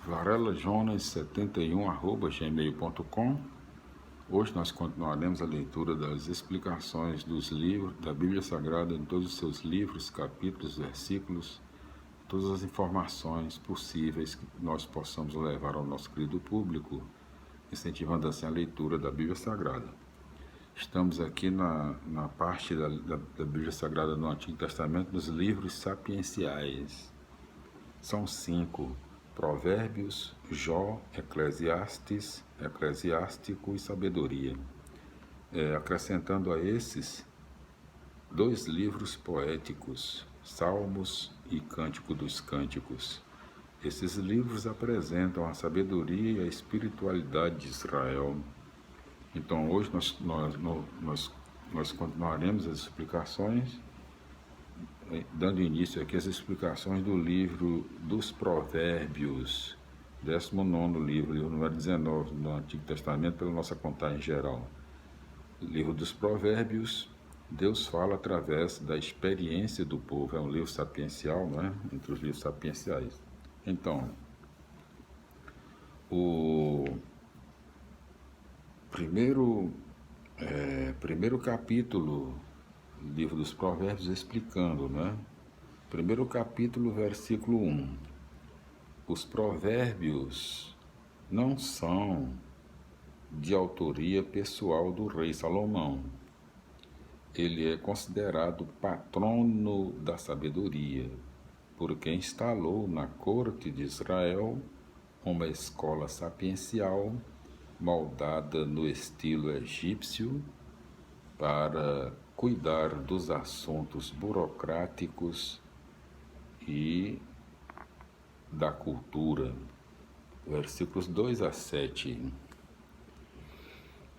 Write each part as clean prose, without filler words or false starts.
varelajonas71@gmail.com. Hoje nós continuaremos a leitura das explicações dos livros da Bíblia Sagrada em todos os seus livros, capítulos, versículos, todas as informações possíveis que nós possamos levar ao nosso querido público, incentivando assim a leitura da Bíblia Sagrada. Estamos aqui na parte da Bíblia Sagrada no Antigo Testamento, dos livros sapienciais. São 5: Provérbios, Jó, Eclesiastes, Eclesiástico e Sabedoria. Acrescentando a esses 2 livros poéticos, Salmos e Cântico dos Cânticos. Esses livros apresentam a sabedoria e a espiritualidade de Israel. Então hoje nós continuaremos as explicações, dando início aqui às explicações do livro dos Provérbios, 19º livro número 19 do Antigo Testamento, pela nossa contagem geral. Livro dos Provérbios, Deus fala através da experiência do povo. É um livro sapiencial, não é? Entre os livros sapienciais. Então, o primeiro capítulo, livro dos Provérbios, explicando, né? Primeiro capítulo, versículo 1. Os provérbios não são de autoria pessoal do rei Salomão. Ele é considerado patrono da sabedoria, porque instalou na corte de Israel uma escola sapiencial moldada no estilo egípcio para cuidar dos assuntos burocráticos e da cultura. Versículos 2 a 7.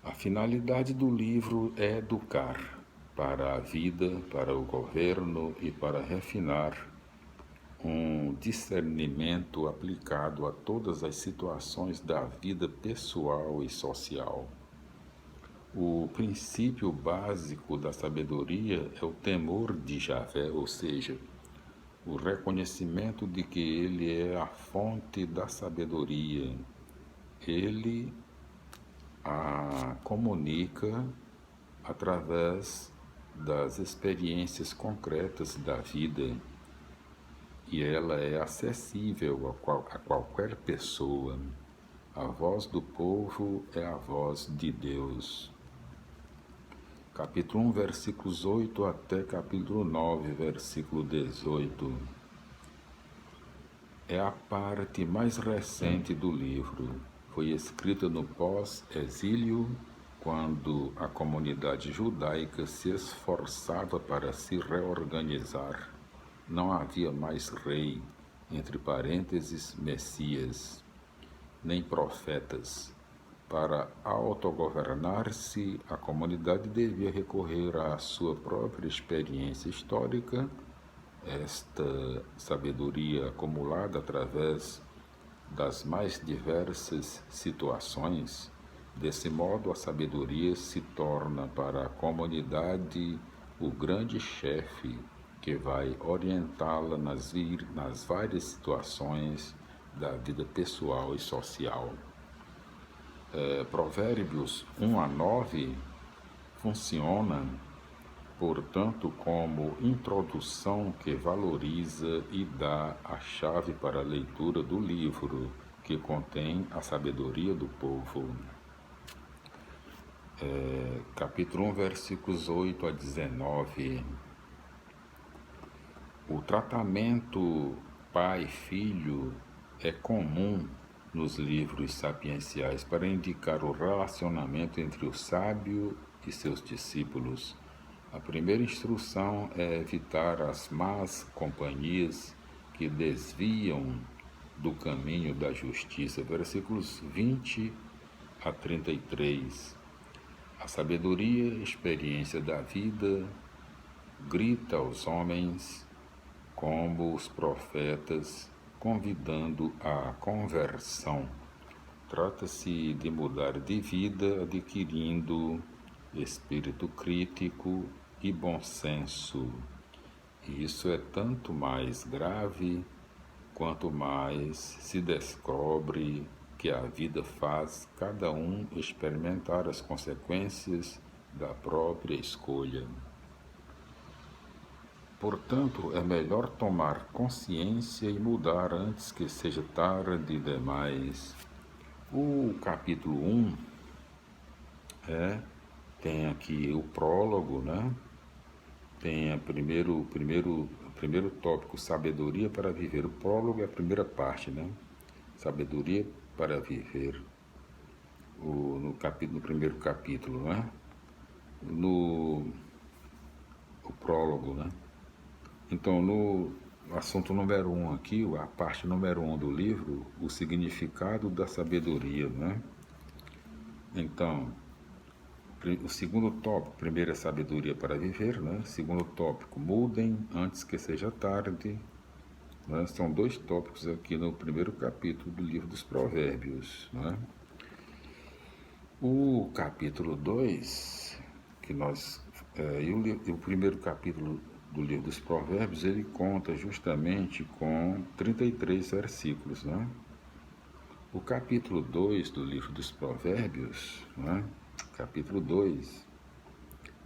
A finalidade do livro é educar para a vida, para o governo e para refinar um discernimento aplicado a todas as situações da vida pessoal e social. O princípio básico da sabedoria é o temor de Javé, ou seja, o reconhecimento de que ele é a fonte da sabedoria. Ele a comunica através das experiências concretas da vida, e ela é acessível a qualquer pessoa. A voz do povo é a voz de Deus. Capítulo 1, versículos 8 até capítulo 9, versículo 18. É a parte mais recente do livro. Foi escrita no pós-exílio, quando a comunidade judaica se esforçava para se reorganizar. Não havia mais rei, entre parênteses, Messias, nem profetas. Para autogovernar-se, a comunidade devia recorrer à sua própria experiência histórica, esta sabedoria acumulada através das mais diversas situações. Desse modo, a sabedoria se torna para a comunidade o grande chefe que vai orientá-la nas várias situações da vida pessoal e social. Provérbios 1 a 9 funciona, portanto, como introdução que valoriza e dá a chave para a leitura do livro, que contém a sabedoria do povo. Capítulo 1, versículos 8 a 19. O tratamento pai-filho é comum nos livros sapienciais para indicar o relacionamento entre o sábio e seus discípulos. A primeira instrução é evitar as más companhias que desviam do caminho da justiça. Versículos 20 a 33. A sabedoria, experiência da vida, grita aos homens como os profetas, convidando à conversão. Trata-se de mudar de vida, adquirindo espírito crítico e bom senso. E isso é tanto mais grave quanto mais se descobre que a vida faz cada um experimentar as consequências da própria escolha. Portanto, é melhor tomar consciência e mudar antes que seja tarde demais. O capítulo 1 tem aqui o prólogo, né? Tem o primeiro tópico, sabedoria para viver. O prólogo é a primeira parte, né? Sabedoria para viver. No primeiro capítulo, né? O prólogo, né? Então, no assunto número 1 aqui, a parte número 1 do livro, o significado da sabedoria, né? Então, o segundo tópico, primeiro é sabedoria para viver, né? Segundo tópico, mudem antes que seja tarde. Né? São 2 tópicos aqui no primeiro capítulo do livro dos Provérbios, né? O capítulo 2, o primeiro capítulo do livro dos Provérbios, ele conta justamente com 33 versículos, né? O capítulo 2 do livro dos Provérbios, né? Capítulo 2,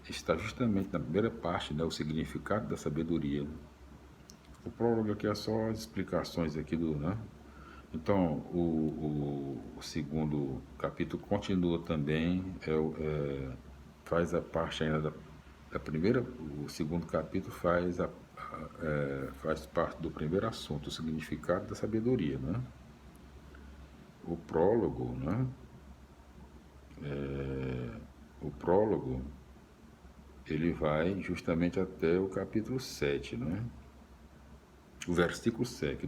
está justamente na primeira parte, né? O significado da sabedoria. O prólogo aqui é só as explicações aqui né? Então, o segundo capítulo continua também, faz a parte ainda da primeira, o segundo capítulo faz parte do primeiro assunto, o significado da sabedoria, né? O prólogo, né? O prólogo, ele vai justamente até o capítulo 7, né? O versículo 7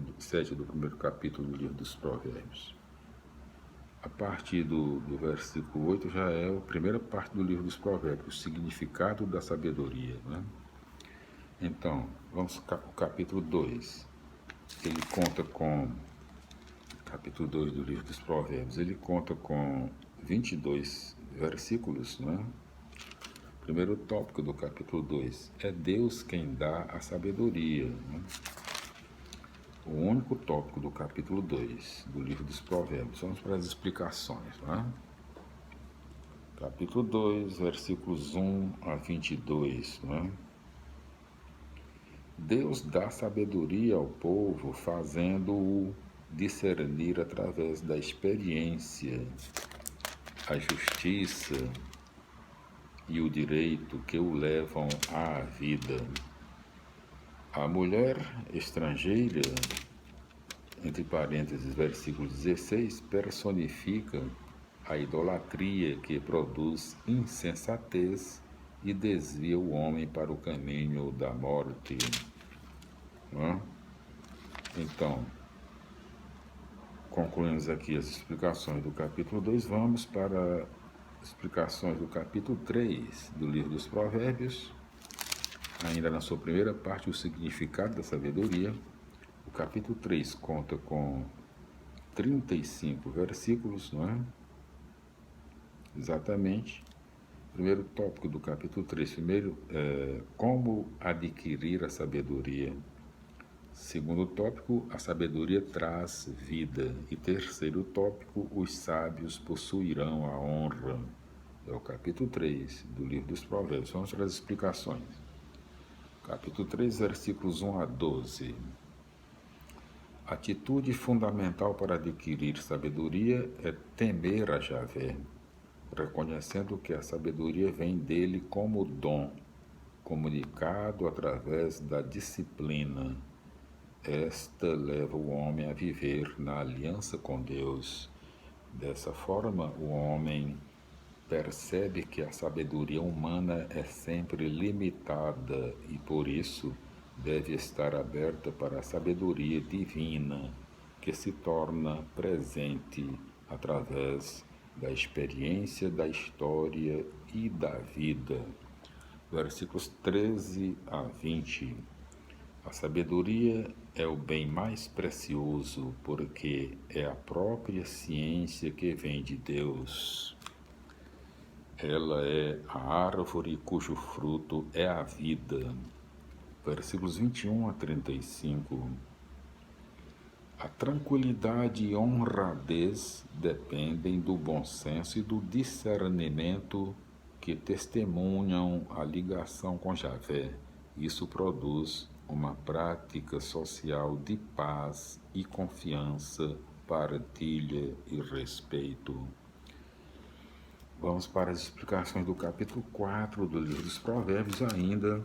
do primeiro capítulo do livro dos Provérbios. A partir do versículo 8 já é a primeira parte do livro dos Provérbios, o significado da sabedoria, né? Então, vamos ao capítulo 2. Ele conta com, capítulo 2 do livro dos Provérbios, ele conta com 22 versículos, né? Primeiro tópico do capítulo 2, é Deus quem dá a sabedoria, né? O único tópico do capítulo 2 do livro dos Provérbios. Vamos para as explicações, né? Capítulo 2, versículos 1 a 22, né? Deus dá sabedoria ao povo, fazendo-o discernir através da experiência, a justiça e o direito que o levam à vida. A mulher estrangeira, entre parênteses, versículo 16, personifica a idolatria que produz insensatez e desvia o homem para o caminho da morte. Então, concluímos aqui as explicações do capítulo 2, vamos para as explicações do capítulo 3 do livro dos Provérbios. Ainda na sua primeira parte, o significado da sabedoria. O capítulo 3 conta com 35 versículos, não é? Exatamente. Primeiro tópico do capítulo 3, como adquirir a sabedoria. Segundo tópico, a sabedoria traz vida. E terceiro tópico, os sábios possuirão a honra. É o capítulo 3 do livro dos Provérbios. Vamos para as explicações. Capítulo 3, versículos 1 a 12. Atitude fundamental para adquirir sabedoria é temer a Javé, reconhecendo que a sabedoria vem dele como dom, comunicado através da disciplina. Esta leva o homem a viver na aliança com Deus. Dessa forma, o homem percebe que a sabedoria humana é sempre limitada e, por isso, deve estar aberta para a sabedoria divina, que se torna presente através da experiência da história e da vida. Versículos 13 a 20. A sabedoria é o bem mais precioso, porque é a própria ciência que vem de Deus. Ela é a árvore cujo fruto é a vida. Versículos 21 a 35. A tranquilidade e honradez dependem do bom senso e do discernimento que testemunham a ligação com Javé. Isso produz uma prática social de paz e confiança, partilha e respeito. Vamos para as explicações do capítulo 4 do livro dos Provérbios ainda.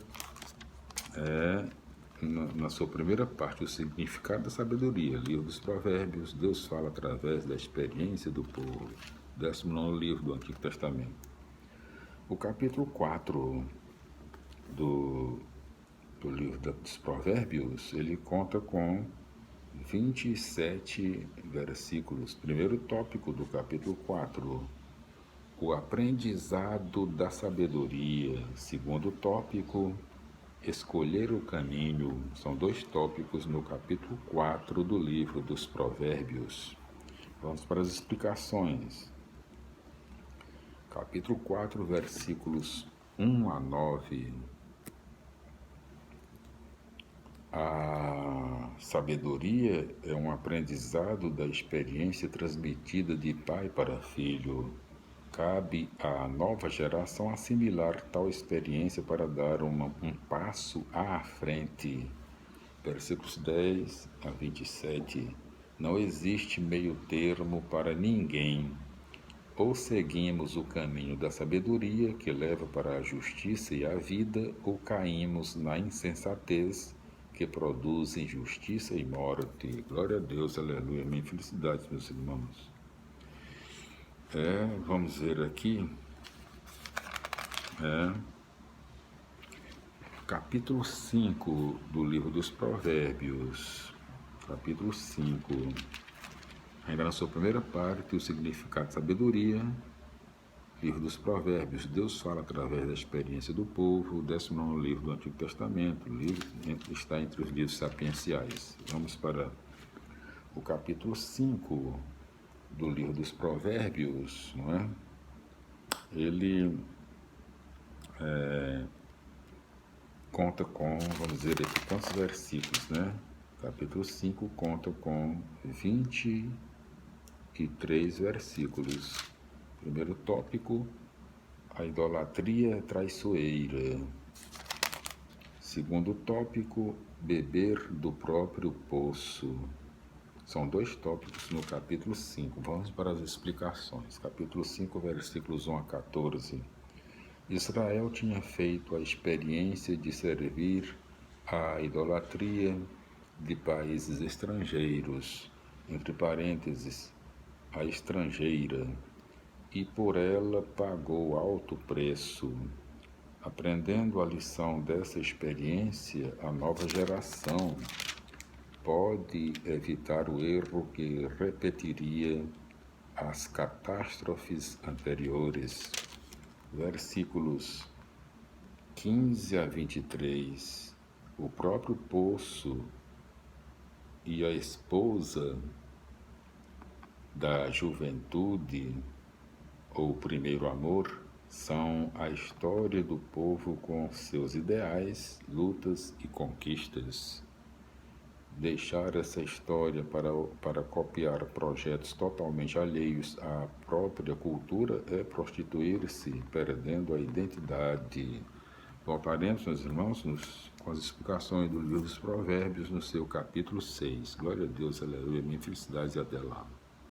Na sua primeira parte, o significado da sabedoria. Livro dos Provérbios, Deus fala através da experiência do povo. 19º livro do Antigo Testamento. O capítulo 4 do livro dos Provérbios, ele conta com 27 versículos. Primeiro tópico do capítulo 4, o aprendizado da sabedoria. Segundo tópico, escolher o caminho. São 2 tópicos no capítulo 4 do livro dos Provérbios. Vamos para as explicações. Capítulo 4, versículos 1 a 9. A sabedoria é um aprendizado da experiência transmitida de pai para filho. Cabe à nova geração assimilar tal experiência para dar um passo à frente. Versículos 10 a 27. Não existe meio termo para ninguém. Ou seguimos o caminho da sabedoria, que leva para a justiça e a vida, ou caímos na insensatez, que produz injustiça e morte. Glória a Deus, aleluia, amém. Felicidades, meus irmãos. Vamos ver aqui, capítulo 5 do livro dos Provérbios, capítulo 5, ainda na sua primeira parte, o significado de sabedoria. Livro dos Provérbios, Deus fala através da experiência do povo. 19º livro do Antigo Testamento, o livro está entre os livros sapienciais. Vamos para o capítulo 5 do livro dos Provérbios, não é? Ele conta com, vamos dizer aqui, quantos versículos, né? Capítulo 5 conta com 23 versículos. Primeiro tópico, a idolatria traiçoeira. Segundo tópico, beber do próprio poço. São 2 tópicos no capítulo 5. Vamos para as explicações. Capítulo 5, versículos 1 a 14. Israel tinha feito a experiência de servir a idolatria de países estrangeiros, entre parênteses, a estrangeira, e por ela pagou alto preço. Aprendendo a lição dessa experiência, a nova geração pode evitar o erro que repetiria as catástrofes anteriores. Versículos 15 a 23. O próprio poço e a esposa da juventude, ou primeiro amor, são a história do povo com seus ideais, lutas e conquistas. Deixar essa história para copiar projetos totalmente alheios à própria cultura é prostituir-se, perdendo a identidade. Voltaremos, meus irmãos, com as explicações do livro dos Provérbios no seu capítulo 6. Glória a Deus, aleluia, minha felicidade e até lá.